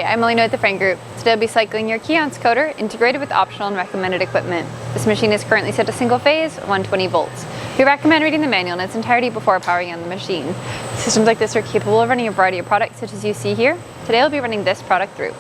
I'm Elena with the Frain Group. Today I'll be cycling your Keyence coder integrated with optional and recommended equipment. This machine is currently set to single phase, 120 volts. We recommend reading the manual in its entirety before powering on the machine. Systems like this are capable of running a variety of products such as you see here. Today I'll be running this product through.